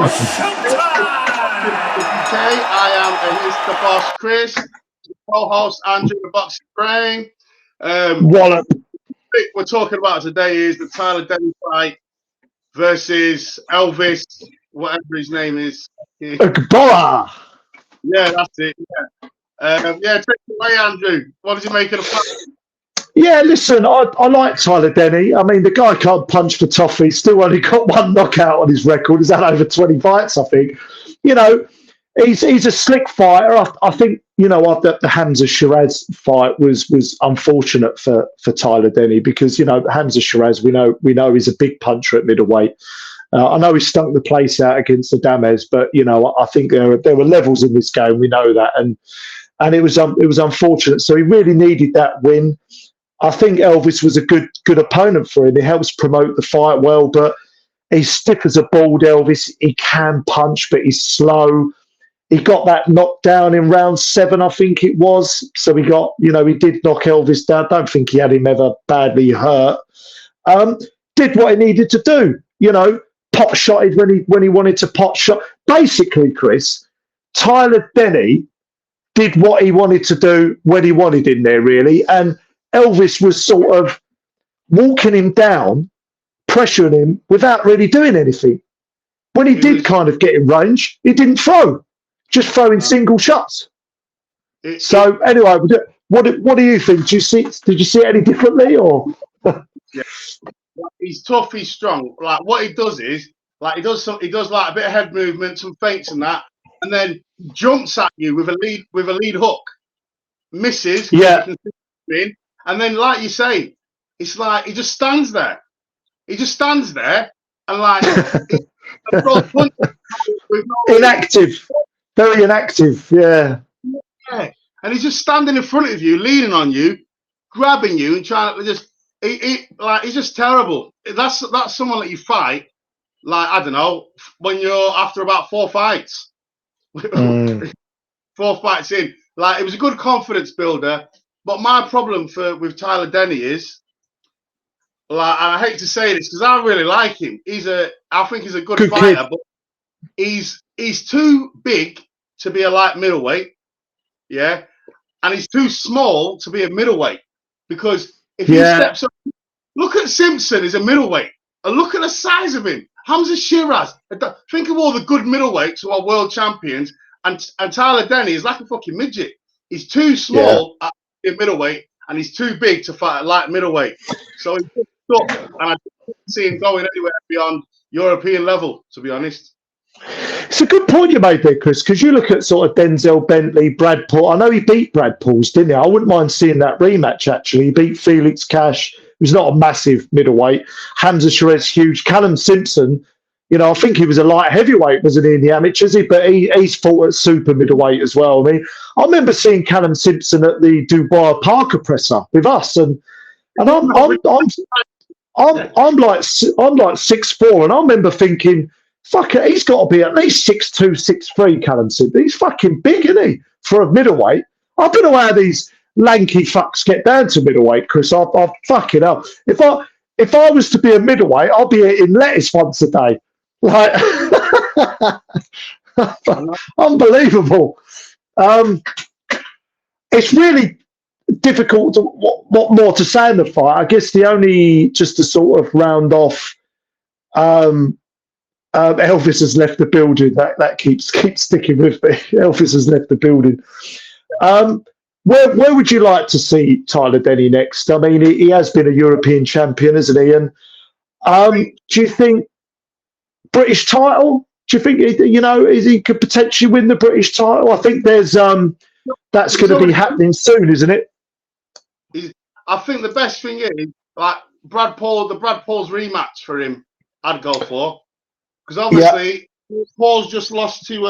I am Mr. Boss Chris, co-host Andrew the Boxing Brain. Wallop. We're talking about today is the Tyler Denny fight versus Elvis, whatever his name is. Agboa. Yeah, that's it. Yeah, take it away, Andrew. What did you make of the fight? Yeah, listen, I like Tyler Denny. I mean, the guy can't punch for toffee. Still only got one knockout on his record. He's had over 20 fights, I think. You know, he's a slick fighter. I think, the Hamza Shiraz fight was unfortunate for Tyler Denny because, Hamza Shiraz, we know he's a big puncher at middleweight. I know he stunk the place out against the Dames, but, I think there were levels in this game. We know that. And it was unfortunate. So he really needed that win. I think Elvis was a good opponent for him. He helps promote the fight well, but he's stiff as a board, Elvis. He can punch, but he's slow. He got that knockdown in round 7, I think it was. So he got, he did knock Elvis down. I don't think he had him ever badly hurt. Did what he needed to do, pot shotted when he wanted to pot shot. Basically, Chris, Tyler Denny did what he wanted to do when he wanted him there, really. And Elvis was sort of walking him down, pressuring him without really doing anything. When he did kind of get in range, he didn't throw, just throwing single shots. So anyway, what do you think? Did you see it any differently, or? Yeah. He's tough. He's strong. Like what he does is like he does like a bit of head movement, some feints and that, and then jumps at you with a lead hook, misses. Yeah. And then, like you say, it's like he just stands there. He just stands there and like inactive, very inactive. Yeah. Yeah, and he's just standing in front of you, leaning on you, grabbing you, and trying to just. He's just terrible. That's someone that you fight. Like I don't know when you're after about 4 fights, 4 fights in. Like it was a good confidence builder. But my problem with Tyler Denny is, like, and I hate to say this because I really like him. I think he's a good fighter, kid. But he's too big to be a light middleweight, yeah, and he's too small to be a middleweight because if he steps up, look at Simpson as a middleweight, and look at the size of him. Hamza Shiraz. Think of all the good middleweights who are world champions, and Tyler Denny is like a fucking midget. He's too small. Yeah. In middleweight, and he's too big to fight at light middleweight. So he's stuck, and I don't see him going anywhere beyond European level, to be honest. It's a good point you made there, Chris, because you look at sort of Denzel Bentley, Brad Paul. I know he beat Brad Pauls, didn't he? I wouldn't mind seeing that rematch, actually. He beat Felix Cash. He was not a massive middleweight. Hamza Shiraz, huge. Callum Simpson, I think he was a light heavyweight, wasn't he, in the amateurs? But he's fought at super middleweight as well. I mean, I remember seeing Callum Simpson at the Dubai Parker presser with us, and I'm like 6'4", and I remember thinking, fuck it, he's got to be at least 6'2", 6'3", Callum Simpson. He's fucking big, isn't he, for a middleweight? I don't know how these lanky fucks get down to middleweight, Chris. I fuck it up. If I was to be a middleweight, I'd be eating lettuce once a day. Like, unbelievable. It's really difficult to what more to say in the fight. I guess the only, just to sort of round off, Elvis has left the building. That keeps sticking with me. Elvis has left the building. Where would you like to see Tyler Denny next? I mean, he has been a European champion, hasn't he? And do you think British title? Do you think he could potentially win the British title? I think there's that's going to be happening soon, isn't it? I think the best thing is like the Brad Paul's rematch for him. I'd go for because obviously Paul's just lost to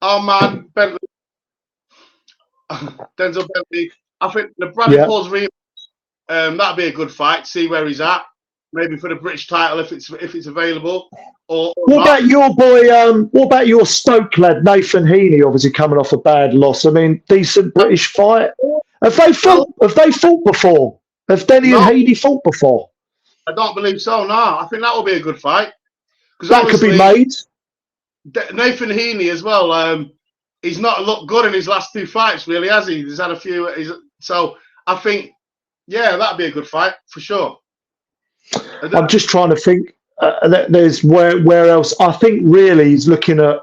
our man Bentley, Denzel Bentley. I think the Brad Paul's rematch that'd be a good fight. See where he's at. Maybe for the British title if it's available. Or what about your boy? What about your Stoke lad Nathan Heaney? Obviously coming off a bad loss. I mean, decent British fight. Have they fought before? Have Denny and Heaney fought before? I don't believe so. No, I think that will be a good fight. Because that could be made. Nathan Heaney as well. He's not looked good in his last 2 fights, really, has he? He's had a few. So I think, yeah, that'd be a good fight for sure. I'm just trying to think. There's where else? I think really he's looking at.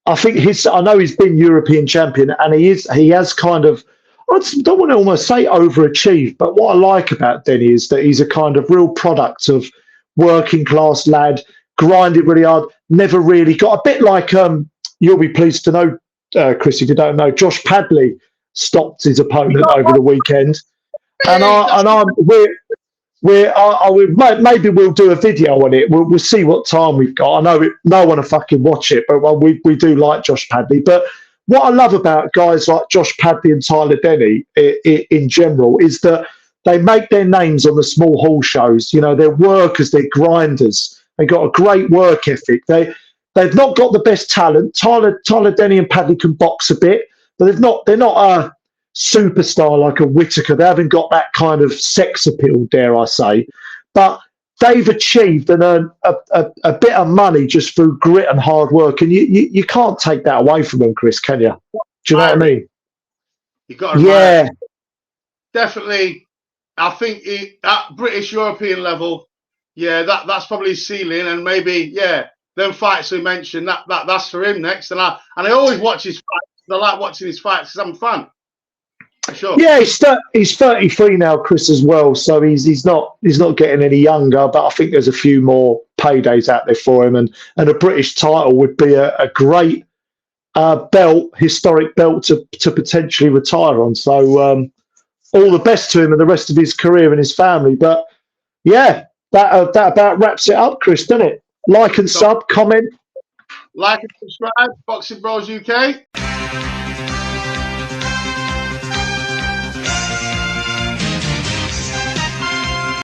I think I know he's been European champion, and he has kind of. I don't want to almost say overachieved, but what I like about Denny is that he's a kind of real product of working class lad, grinded really hard, never really got a bit like you'll be pleased to know, Chris, if you don't know, Josh Padley stopped his opponent over the weekend, and maybe we'll do a video on it. We'll see what time we've got. I know no one will fucking watch it, but we do like Josh Padley. But what I love about guys like Josh Padley and Tyler Denny in general is that they make their names on the small hall shows. You know, they're workers, they're grinders. They got a great work ethic. They've not got the best talent. Tyler Denny and Padley can box a bit, but they're not a superstar like a Whittaker. They haven't got that kind of sex appeal, dare I say. But they've achieved and earned a bit of money just through grit and hard work. And you can't take that away from them, Chris, can you? Do you know what I mean? You got to yeah. Definitely. I think at British European level, yeah, that's probably his ceiling, and maybe, yeah, them fights we mentioned, that's for him next. And I always watch his fights. I like watching his fights because I'm a fan. For sure. Yeah, he's 33 now, Chris, as well. So he's not getting any younger. But I think there's a few more paydays out there for him, and a British title would be a great historic belt to potentially retire on. So all the best to him and the rest of his career and his family. But yeah, that about wraps it up, Chris, doesn't it? Like and sub, comment. Like and subscribe, Boxing Bros UK.